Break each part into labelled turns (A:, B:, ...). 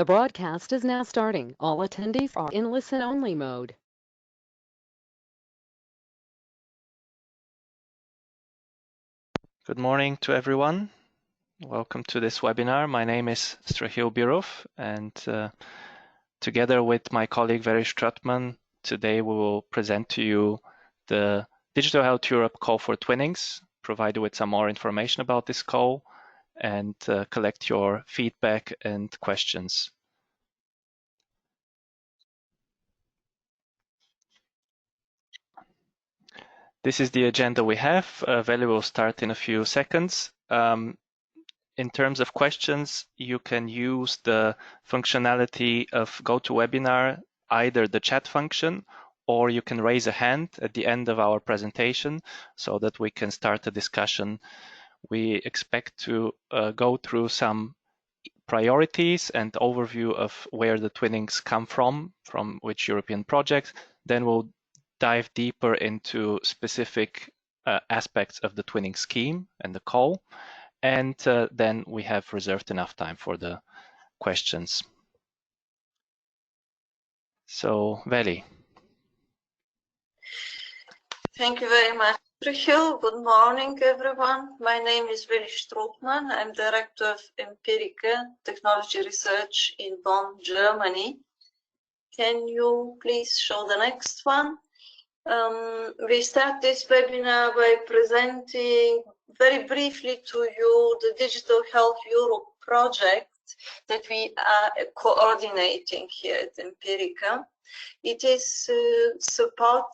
A: The broadcast is now starting. All attendees are in listen-only mode.
B: Good morning to everyone. Welcome to this webinar. My name is DigitalHealthEurope, and together with my colleague Very Strutman, today we will present to you the Digital Health Europe call for Twinnings, provide you with some more information about this call, and collect your feedback and questions. This is the agenda we have. Veli will start in a few seconds. In terms of questions, you can use the functionality of GoToWebinar, either the chat function, or you can raise a hand at the end of our presentation so that we can start a discussion. We expect to go through some priorities and overview of where the Twinnings come from which European projects. Then we'll dive deeper into specific aspects of the Twinning scheme and the call. And then we have reserved enough time for the questions. So, Veli.
C: Thank you very much, Michiel. Good morning, everyone. My name is Veli Strutman. I'm Director of Empirica Technology Research in Bonn, Germany. Can you please show the next one? We start this webinar by presenting very briefly to you the Digital Health Europe project that we are coordinating here at Empirica. It is support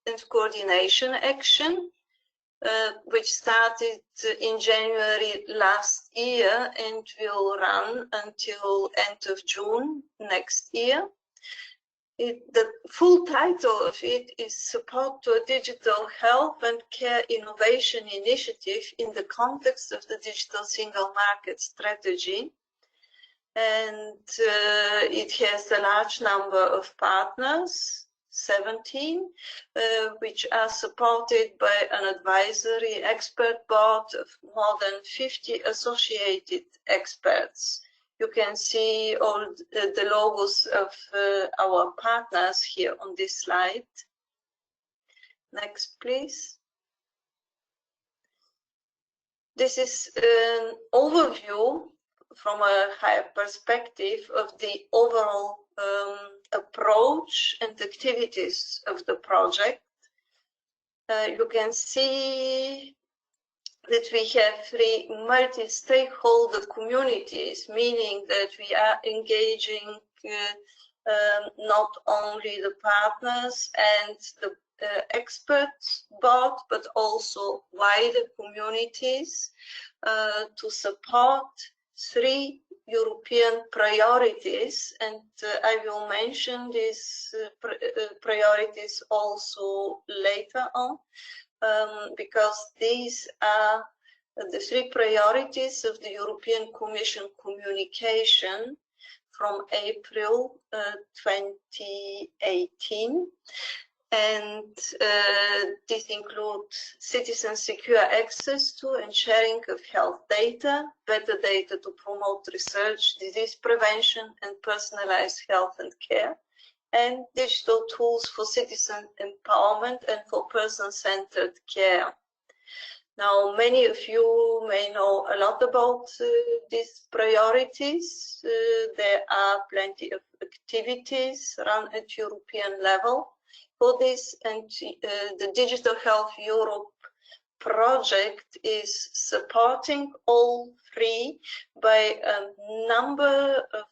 C: and coordination action, which started in January last year and will run until end of June next year. The full title of it is Support to a Digital Health and Care Innovation Initiative in the context of the Digital Single Market Strategy. And it has a large number of partners, 17, which are supported by an advisory expert board of more than 50 associated experts. You can see all the logos of our partners here on this slide. Next, please. This is an overview from a higher perspective of the overall approach and activities of the project. You can see that we have 3 multi-stakeholder communities, meaning that we are engaging not only the partners and the experts board, but also wider communities to support 3 European priorities, and I will mention these priorities also later on. Because these are the 3 priorities of the European Commission communication from April 2018. And these include citizen secure access to and sharing of health data, better data to promote research, disease prevention, and personalized health and care, and digital tools for citizen empowerment and for person-centered care. Now, many of you may know a lot about these priorities. There are plenty of activities run at European level for this, and the Digital Health Europe project is supporting all 3 by a number of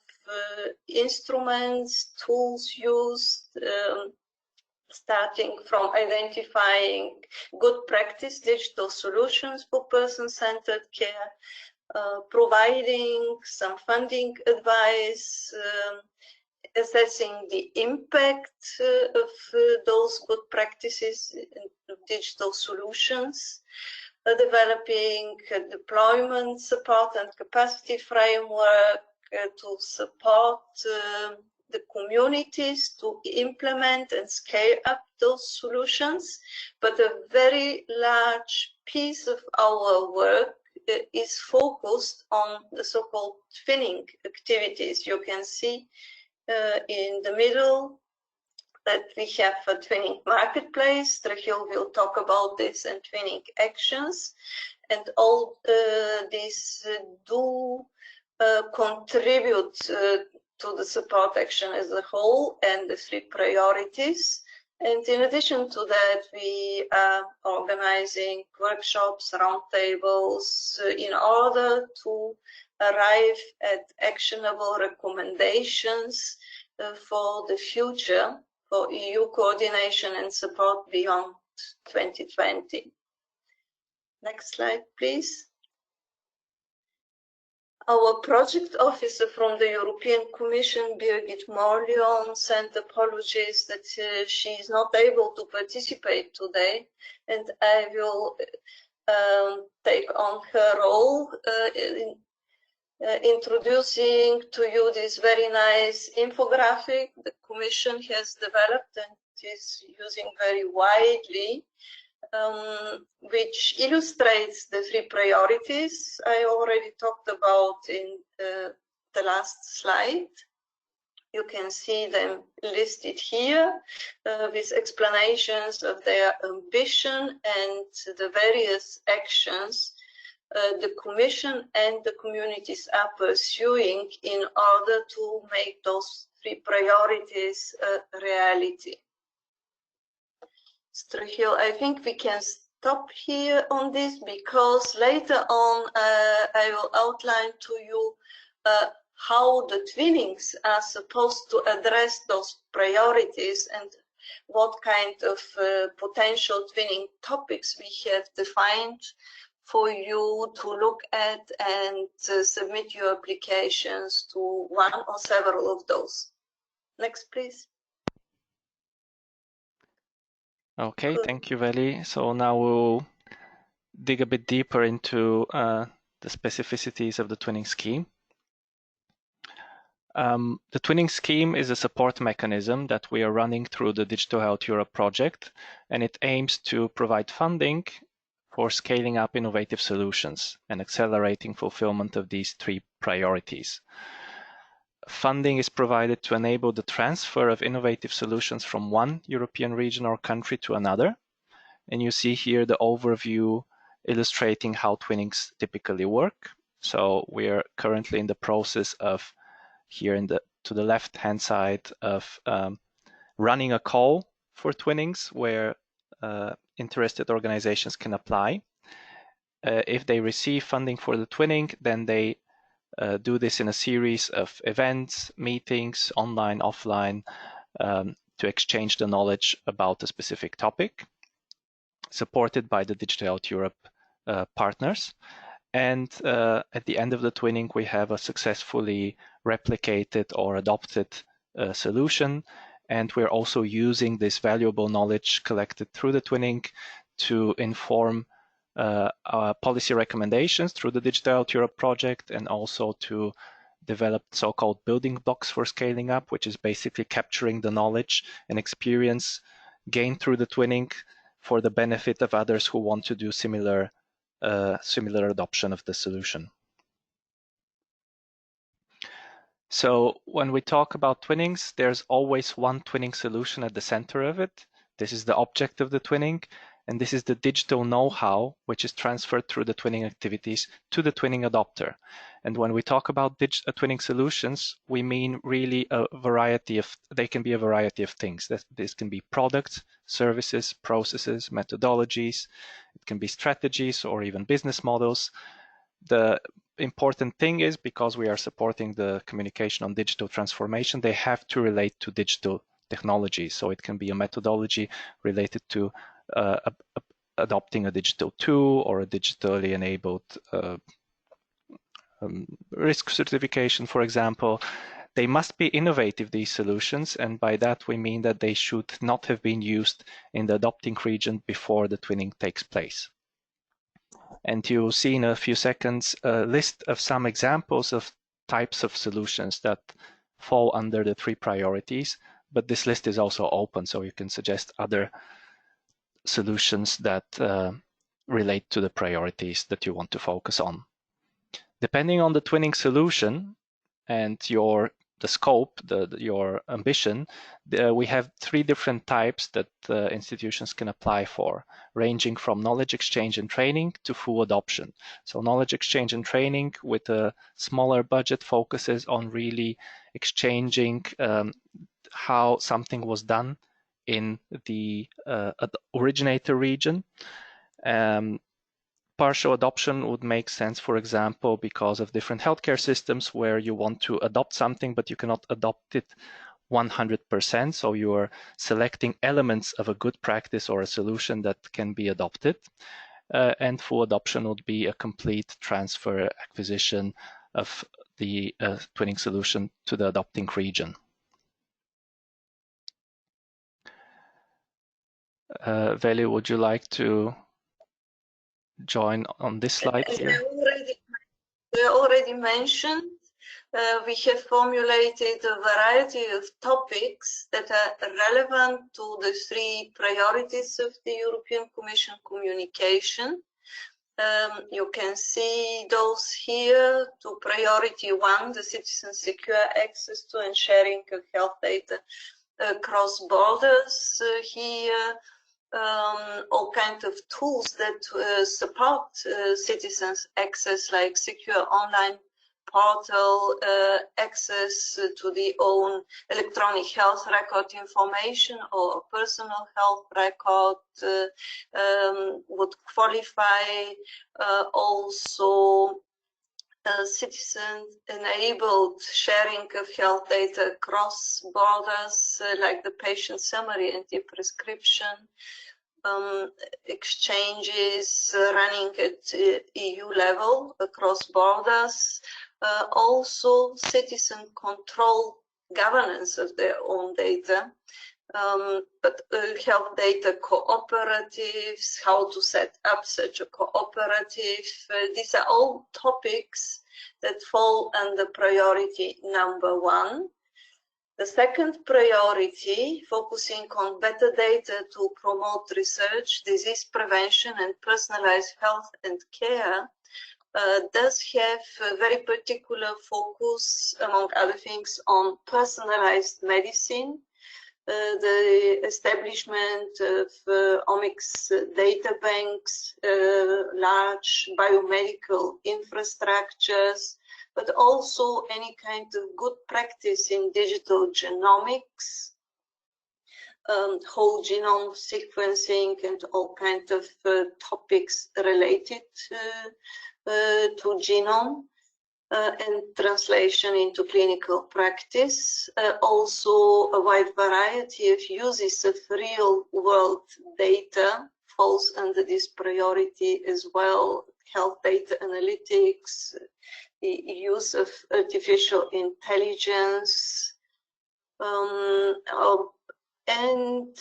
C: instruments, tools used, starting from identifying good practice digital solutions for person-centered care, providing some funding advice, assessing the impact of those good practices of digital solutions, developing deployment support and capacity framework to support the communities to implement and scale up those solutions. But a very large piece of our work is focused on the so-called twinning activities. You can see in the middle that we have a twinning marketplace. Trujillo will talk about this, and twinning actions. And all these do contribute to the support action as a whole and the 3 priorities. And in addition to that, we are organizing workshops, roundtables, in order to arrive at actionable recommendations for the future for EU coordination and support beyond 2020. Next slide, please. Our project officer from the European Commission, Birgit Morlion, sent apologies that she is not able to participate today, and I will take on her role in introducing to you this very nice infographic the Commission has developed and is using very widely, which illustrates the 3 priorities I already talked about in the last slide. You can see them listed here with explanations of their ambition and the various actions the Commission and the communities are pursuing in order to make those 3 priorities a reality. Trujillo, I think we can stop here on this, because later on I will outline to you how the twinnings are supposed to address those priorities and what kind of potential twinning topics we have defined for you to look at and submit your applications to one or several of those. Next, please.
B: Okay, thank you, Veli. So now we'll dig a bit deeper into the specificities of the twinning scheme. The twinning scheme is a support mechanism that we are running through the Digital Health Europe project, and it aims to provide funding for scaling up innovative solutions and accelerating fulfillment of these 3 priorities. Funding is provided to enable the transfer of innovative solutions from one European region or country to another. And you see here the overview illustrating how twinnings typically work. So we are currently in the process of, here to the left-hand side, of running a call for twinnings where interested organizations can apply. If they receive funding for the twinning, then they do this in a series of events, meetings, online, offline, to exchange the knowledge about a specific topic, supported by the Digital Health Europe partners. And at the end of the twinning, we have a successfully replicated or adopted solution. And we're also using this valuable knowledge collected through the twinning to inform our policy recommendations through the Digital Health Europe project, and also to develop so-called building blocks for scaling up, which is basically capturing the knowledge and experience gained through the twinning for the benefit of others who want to do similar adoption of the solution. So when we talk about twinnings, there's always one twinning solution at the center of it. This is the object of the twinning, and this is the digital know-how which is transferred through the twinning activities to the twinning adopter. And when we talk about twinning solutions, we mean really a variety of, they can be a variety of things. This can be products, services, processes, methodologies. It can be strategies or even business models. The important thing is, because we are supporting the communication on digital transformation, they have to relate to digital technology. So it can be a methodology related to adopting a digital tool or a digitally enabled risk certification, for example. They must be innovative, these solutions, and by that we mean that they should not have been used in the adopting region before the twinning takes place. And you'll see in a few seconds a list of some examples of types of solutions that fall under the 3 priorities, but this list is also open, so you can suggest other solutions that relate to the priorities that you want to focus on. Depending on the twinning solution and the scope, your ambition, we have 3 different types that institutions can apply for, ranging from knowledge exchange and training to full adoption. So knowledge exchange and training with a smaller budget focuses on really exchanging how something was done in the originator region. Partial adoption would make sense, for example, because of different healthcare systems where you want to adopt something, but you cannot adopt it 100%. So you're selecting elements of a good practice or a solution that can be adopted. And full adoption would be a complete transfer, acquisition of the twinning solution to the adopting region. Veli, would you like to join on this slide here?
C: I already mentioned, we have formulated a variety of topics that are relevant to the 3 priorities of the European Commission communication. You can see those here. To priority 1, the citizens' secure access to and sharing of health data across borders. Here, all kinds of tools that support citizens' access, like secure online portal, access to the own electronic health record information or personal health record would qualify. Also citizen-enabled sharing of health data across borders, like the patient summary and the prescription. Exchanges running at EU level across borders. Also citizen control governance of their own data. But health data cooperatives, how to set up such a cooperative. These are all topics that fall under priority number 1. The second priority, focusing on better data to promote research, disease prevention, and personalized health and care, does have a very particular focus, among other things, on personalized medicine, the establishment of omics data banks, large biomedical infrastructures, but also any kind of good practice in digital genomics, whole genome sequencing, and all kinds of topics related to genome and translation into clinical practice. Also a wide variety of uses of real-world data falls under this priority as well. Health data analytics, the use of artificial intelligence, and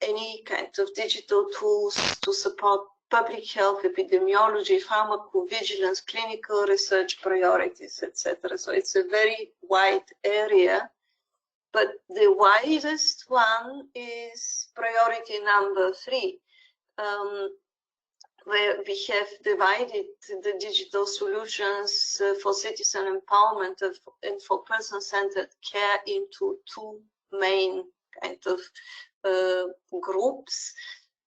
C: any kind of digital tools to support public health, epidemiology, pharmacovigilance, clinical research priorities, etc. So it's a very wide area, but the widest one is priority number 3, where we have divided the digital solutions for citizen empowerment and for person-centered care into 2 main kind of groups.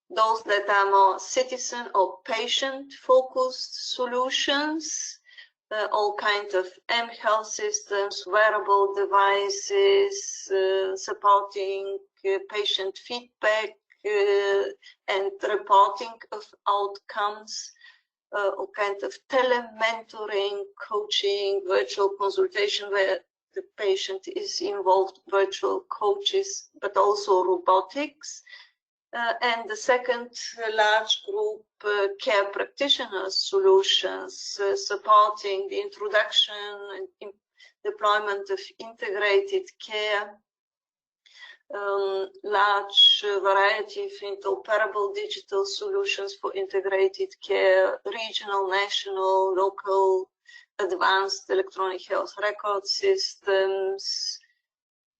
C: Those that are more citizen or patient-focused solutions, all kinds of m-health systems, wearable devices, supporting patient feedback and reporting of outcomes, all kinds of tele-mentoring, coaching, virtual consultation where the patient is involved, virtual coaches, but also robotics. And the second large group, care practitioners solutions, supporting the introduction and deployment of integrated care, large variety of interoperable digital solutions for integrated care, regional, national, local, advanced electronic health record systems.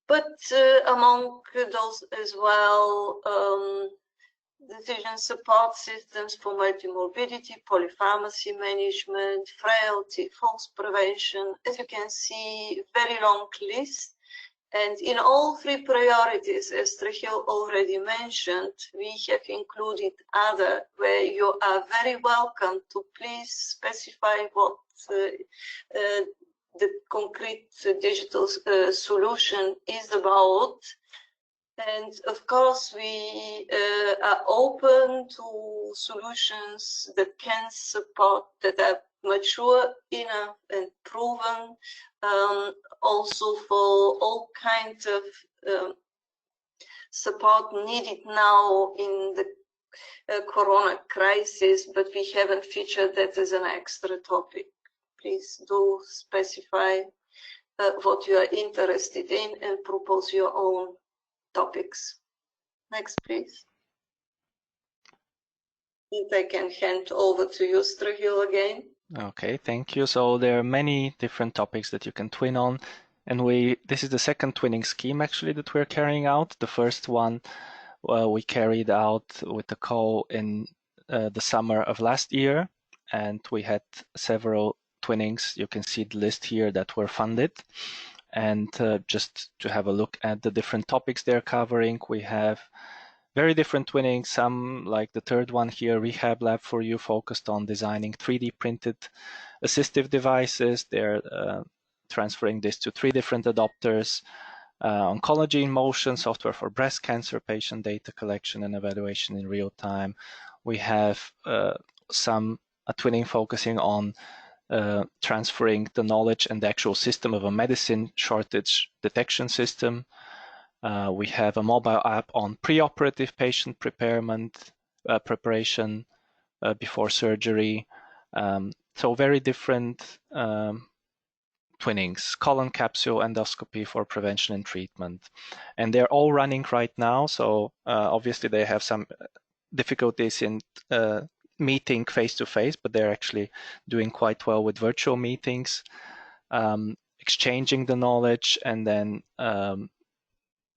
C: But among those as well, decision support systems for multimorbidity, polypharmacy management, frailty, falls prevention. As you can see, very long list. And in all three priorities, as Trujillo already mentioned, we have included other where you are very welcome to please specify what the concrete digital solution is about. And of course, we are open to solutions that can support, that are mature enough and proven, also for all kinds of support needed now in the corona crisis, but we haven't featured that as an extra topic. Please do specify what you are interested in and propose your own topics. Next, please. And I can hand over to you, Trujillo, again.
B: Okay, thank you. So there are many different topics that you can twin on. And this is the second twinning scheme actually that we're carrying out. The first one we carried out with the co in the summer of last year. And we had several twinnings. You can see the list here that were funded. And just to have a look at the different topics they're covering, we have very different twinnings. Some, like the third one here, Rehab Lab for You, focused on designing 3D printed assistive devices. They're transferring this to 3 different adopters. Oncology in Motion, software for breast cancer patient data collection and evaluation in real time. We have a twinning focusing on transferring the knowledge and the actual system of a medicine shortage detection system. We have a mobile app on preoperative patient preparation before surgery. So very different twinnings, colon capsule endoscopy for prevention and treatment. And they're all running right now. So obviously they have some difficulties in meeting face-to-face, but they're actually doing quite well with virtual meetings, exchanging the knowledge, and then the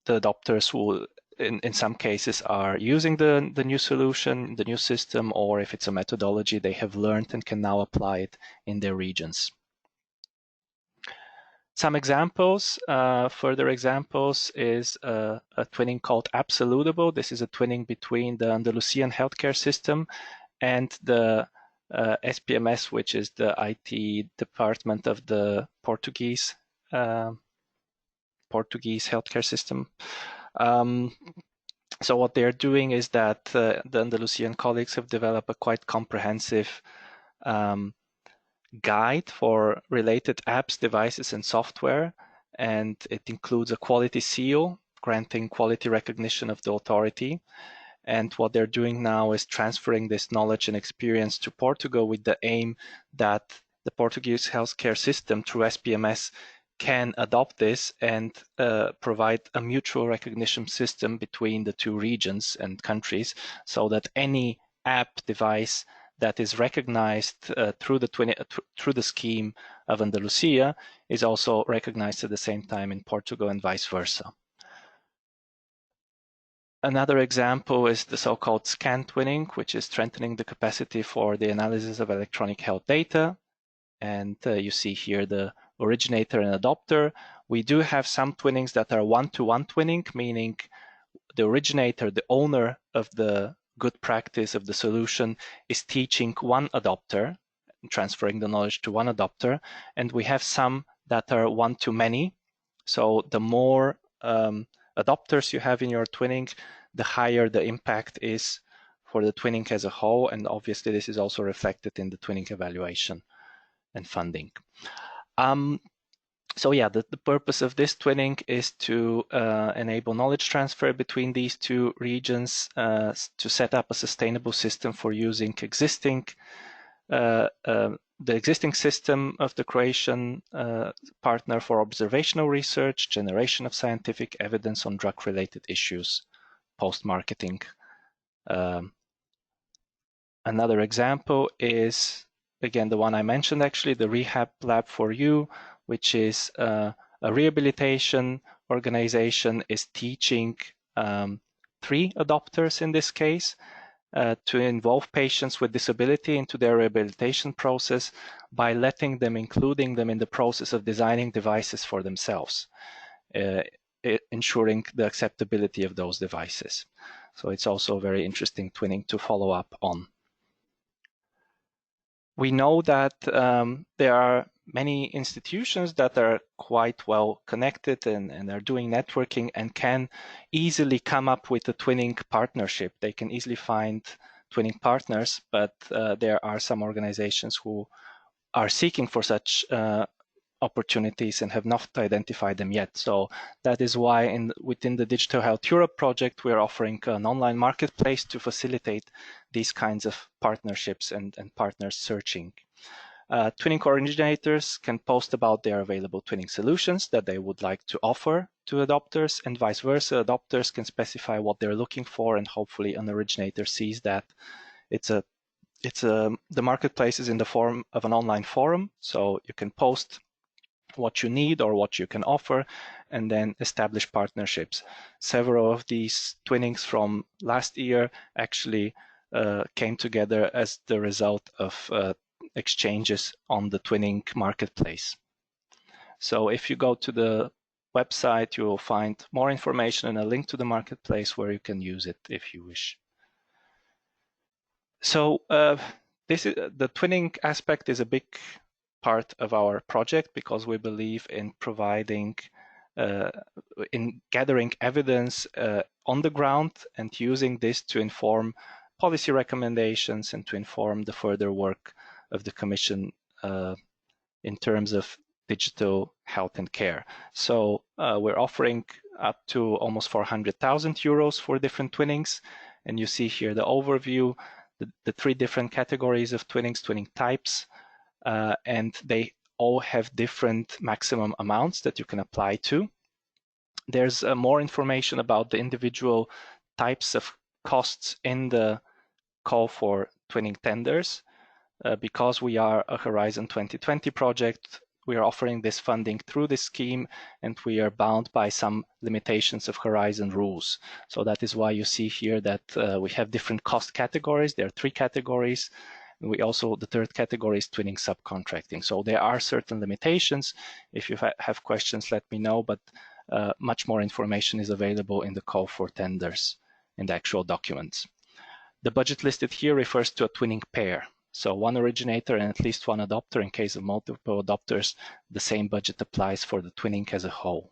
B: adopters will, in some cases, are using the new solution, the new system, or if it's a methodology they have learned and can now apply it in their regions. Some examples, further examples, is a twinning called Absolutable. This is a twinning between the Andalusian healthcare system and the SPMS, which is the IT department of the Portuguese healthcare system. So what they're doing is that the Andalusian colleagues have developed a quite comprehensive guide for related apps, devices, and software, and it includes a quality seal granting quality recognition of the authority. And what they're doing now is transferring this knowledge and experience to Portugal with the aim that the Portuguese healthcare system through SPMS can adopt this and provide a mutual recognition system between the 2 regions and countries, so that any app device that is recognized through the scheme of Andalusia is also recognized at the same time in Portugal and vice versa. Another example is the so-called scan twinning, which is strengthening the capacity for the analysis of electronic health data. And you see here the originator and adopter. We do have some twinnings that are one-to-one twinning, meaning the originator, the owner of the good practice of the solution, is teaching one adopter, transferring the knowledge to one adopter. And we have some that are one-to-many. So the more adopters you have in your twinning, the higher the impact is for the twinning as a whole. And obviously this is also reflected in the twinning evaluation and funding. So yeah, the purpose of this twinning is to enable knowledge transfer between these 2 regions, to set up a sustainable system for using the existing system of the Croatian partner for observational research, generation of scientific evidence on drug-related issues, post-marketing. Another example is, again, the one I mentioned actually, the Rehab Lab for You, which is a rehabilitation organization, is teaching 3 adopters in this case to involve patients with disability into their rehabilitation process by including them in the process of designing devices for themselves, ensuring the acceptability of those devices. So it's also very interesting twinning to follow up on. We know that there are many institutions that are quite well connected and are doing networking and can easily come up with a twinning partnership. They can easily find twinning partners, but there are some organizations who are seeking for such opportunities and have not identified them yet. So that is why within the Digital Health Europe project, we're offering an online marketplace to facilitate these kinds of partnerships and partners searching. Twinning originators can post about their available twinning solutions that they would like to offer to adopters, and vice versa. Adopters can specify what they're looking for, and hopefully an originator sees that the marketplace is in the form of an online forum, so you can post what you need or what you can offer, and then establish partnerships. Several of these twinnings from last year actually came together as the result of exchanges on the twinning marketplace. So if you go to the website, you will find more information and a link to the marketplace where you can use it if you wish. So the twinning aspect is a big part of our project because we believe in providing, in gathering evidence on the ground and using this to inform policy recommendations and to inform the further work of the Commission in terms of digital health and care. So we're offering up to almost 400,000 euros for different twinnings. And you see here the overview, the three different categories of twinnings, twinning types, and they all have different maximum amounts that you can apply to. There's more information about the individual types of costs in the call for twinning tenders. Because we are a Horizon 2020 project, we are offering this funding through this scheme, and we are bound by some limitations of Horizon rules. So that is why you see here that we have different cost categories. There are three categories. We also, the third category is twinning subcontracting. So there are certain limitations. If you have questions, let me know, but much more information is available in the call for tenders in the actual documents. The budget listed here refers to a twinning pair. So one originator and at least one adopter. In case of multiple adopters, the same budget applies for the twinning as a whole.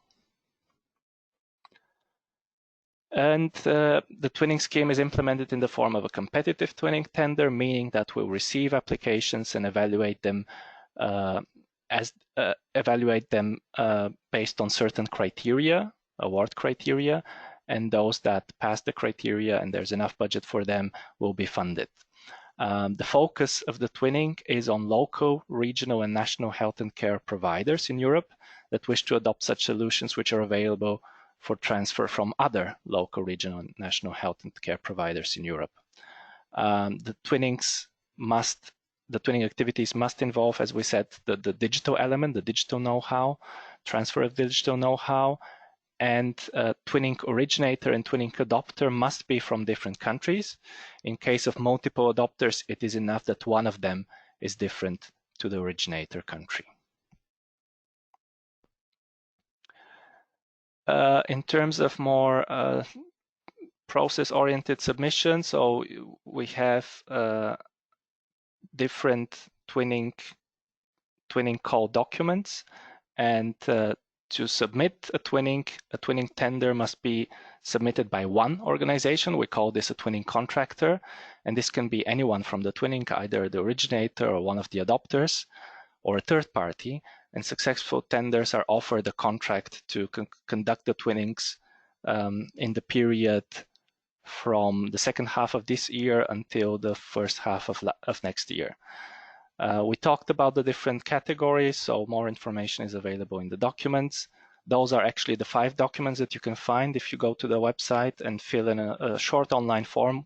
B: And the twinning scheme is implemented in the form of a competitive twinning tender, meaning that we'll receive applications and evaluate them based on certain criteria, award criteria, and those that pass the criteria and there's enough budget for them will be funded. The focus of the twinning is on local, regional, and national health and care providers in Europe that wish to adopt such solutions which are available for transfer from other local, regional, and national health and care providers in Europe. The twinning activities must involve, as we said, the digital element, the digital know-how, transfer of digital know-how, and twinning originator and twinning adopter must be from different countries. In case of multiple adopters, it is enough that one of them is different to the originator country. In terms of more process-oriented submissions, so we have different twinning call documents, and to submit a twinning tender must be submitted by one organization. We call this a twinning contractor, and this can be anyone from the twinning, either the originator or one of the adopters, or a third party. And successful tenders are offered a contract to conduct the twinnings in the period from the second half of this year until the first half of next year. We talked about the different categories, so more information is available in the documents. Those are actually the 5 documents that you can find if you go to the website and fill in a short online form,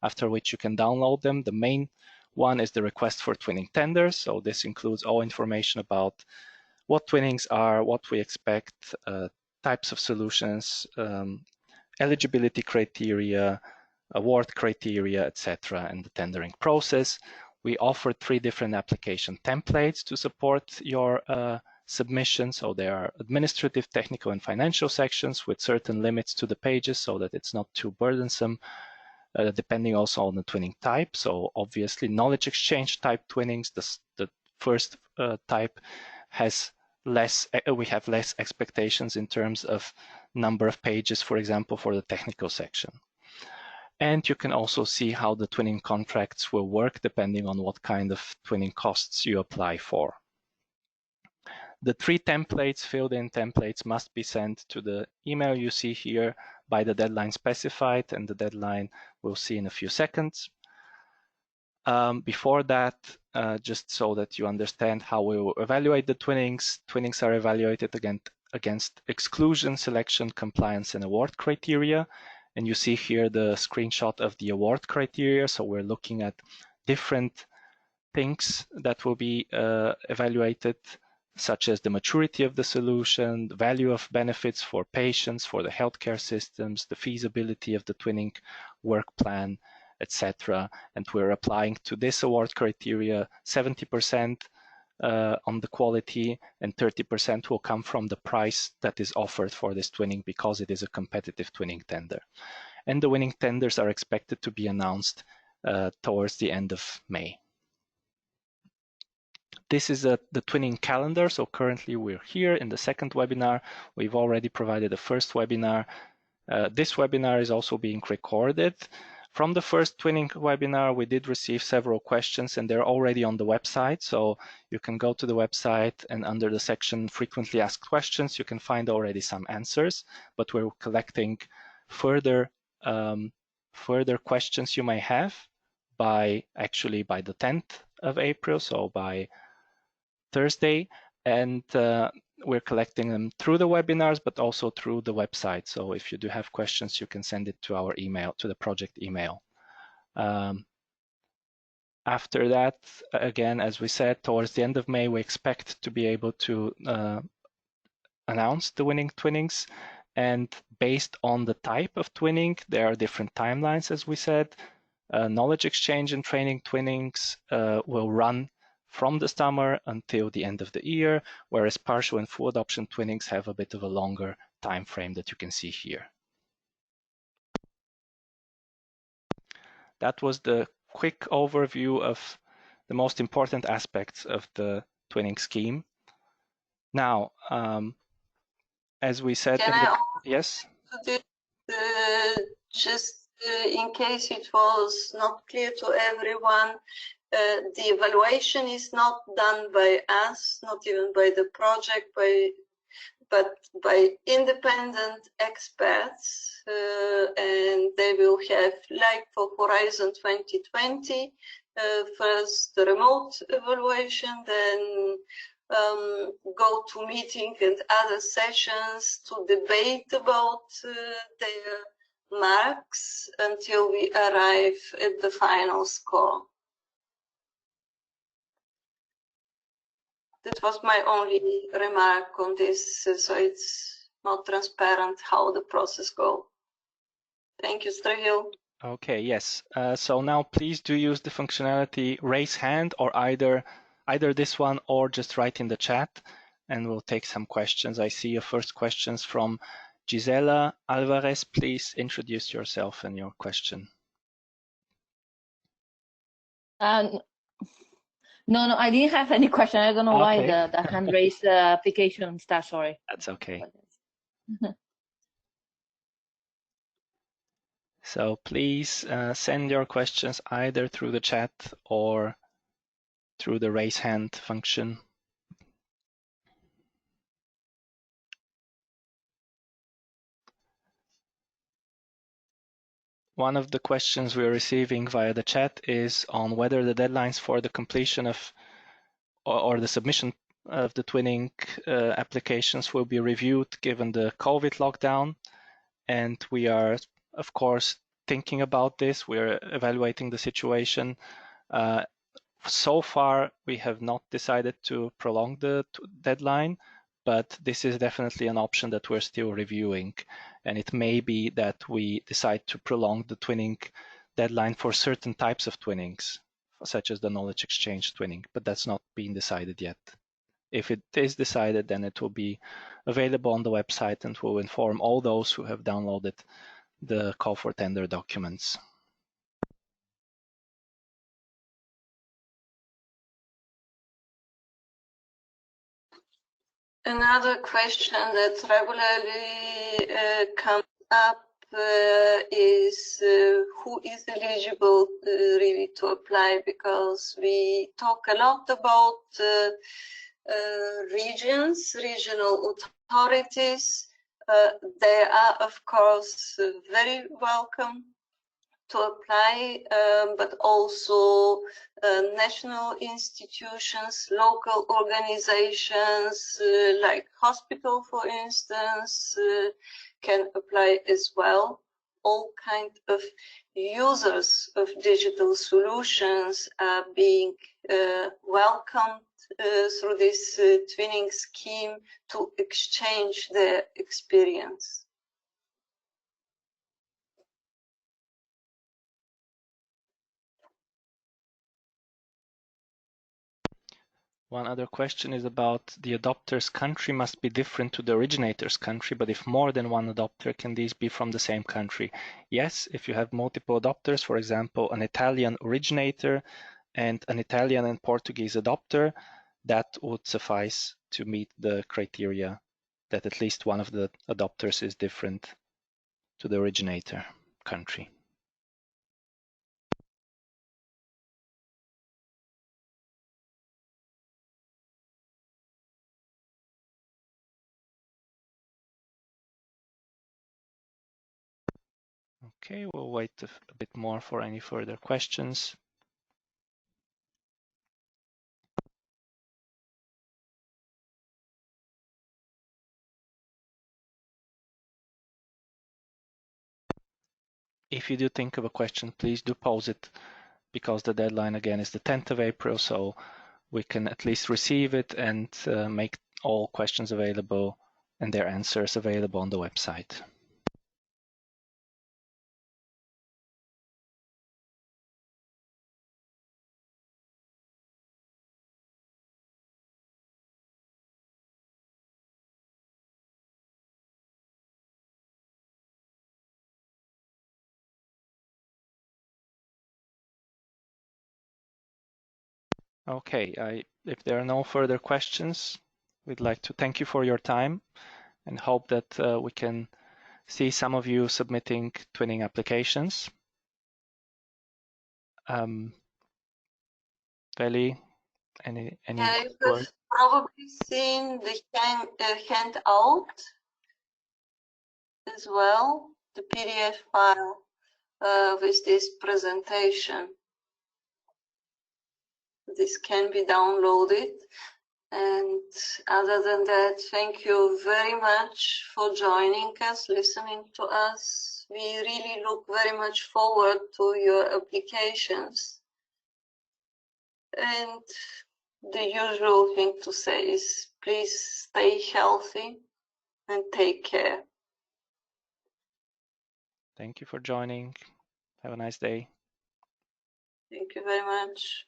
B: after which you can download them. The main one is the request for twinning tenders. So this includes all information about what twinnings are, what we expect, types of solutions, eligibility criteria, award criteria, etc., and the tendering process. We offer 3 different application templates to support your submission. So there are administrative, technical, and financial sections with certain limits to the pages so that it's not too burdensome, depending also on the twinning type. So obviously knowledge exchange type twinnings, the first type has less, we have less expectations in terms of number of pages, for example, for the technical section. And you can also see how the twinning contracts will work depending on what kind of twinning costs you apply for. The 3 templates, filled-in templates, must be sent to the email you see here by the deadline specified, and the deadline we'll see in a few seconds. Before that, just so that you understand how we will evaluate the twinnings, twinnings are evaluated against exclusion, selection, compliance, and award criteria. And you see here the screenshot of the award criteria. So we're looking at different things that will be evaluated, such as the maturity of the solution, the value of benefits for patients, for the healthcare systems, the feasibility of the twinning work plan, etc. And we're applying to this award criteria 70% on the quality, and 30% will come from the price that is offered for this twinning, because it is a competitive twinning tender. And the winning tenders are expected to be announced towards the end of May. This is the twinning calendar. So currently we're here in the 2nd webinar. We've already provided the 1st webinar. This webinar is also being recorded. From the 1st twinning webinar, we did receive several questions, and they're already on the website. So you can go to the website, and under the section frequently asked questions, you can find already some answers, but we're collecting further questions you may have by the 10th of April, so by Thursday, and we're collecting them through the webinars, but also through the website. So if you do have questions, you can send it to our email, to the project email. After that, again, as we said, towards the end of May, we expect to be able to announce the winning twinnings. And based on the type of twinning, there are different timelines, as we said. Knowledge exchange and training twinnings will run from the summer until the end of the year, whereas partial and full adoption twinnings have a bit of a longer time frame that you can see here. That was the quick overview of the most important aspects of the twinning scheme. Now, as we said, yes?
C: Just in case it was not clear to everyone, the evaluation is not done by us, not even by the project, but by independent experts, and they will have, like for Horizon 2020, first the remote evaluation, then go to meeting and other sessions to debate about their marks until we arrive at the final score. That was my only remark on this, so it's not transparent how the process goes. Thank you, Strahil.
B: Okay, yes. So now please do use the functionality raise hand, or either this one or just write in the chat, and we'll take some questions. I see your first questions from Gisela Alvarez. Please introduce yourself and your question.
D: No, I didn't have any question. I don't know why the hand raise application starts. Sorry.
B: That's okay. So please send your questions either through the chat or through the raise hand function. One of the questions we're receiving via the chat is on whether the deadlines for the completion of or the submission of the twinning applications will be reviewed given the COVID lockdown. And we are, of course, thinking about this. We're evaluating the situation. So far, we have not decided to prolong the deadline, but this is definitely an option that we're still reviewing. And it may be that we decide to prolong the twinning deadline for certain types of twinnings, such as the knowledge exchange twinning, but that's not been decided yet. If it is decided, then it will be available on the website and will inform all those who have downloaded the call for tender documents.
C: Another question that regularly comes up is who is eligible really to apply, because we talk a lot about regions, regional authorities. They are, of course, very welcome to apply, but also national institutions, local organizations like hospital, for instance, can apply as well. All kinds of users of digital solutions are being welcomed through this twinning scheme to exchange their experience.
B: One other question is about the adopter's country must be different to the originator's country, but if more than one adopter, can these be from the same country? Yes, if you have multiple adopters, for example, an Italian originator and an Italian and Portuguese adopter, that would suffice to meet the criteria that at least one of the adopters is different to the originator country. Okay, we'll wait a bit more for any further questions. If you do think of a question, please do pose it, because the deadline again is the 10th of April, so we can at least receive it and make all questions available and their answers available on the website. Okay, if there are no further questions, we'd like to thank you for your time and hope that we can see some of you submitting twinning applications. Veli, any
C: Yeah, you have probably seen the handout as well, the PDF file with this presentation. This can be downloaded. And other than that, thank you very much for joining us, listening to us. We really look very much forward to your applications. And the usual thing to say is please stay healthy and take care.
B: Thank you for joining. Have a nice day.
C: Thank you very much.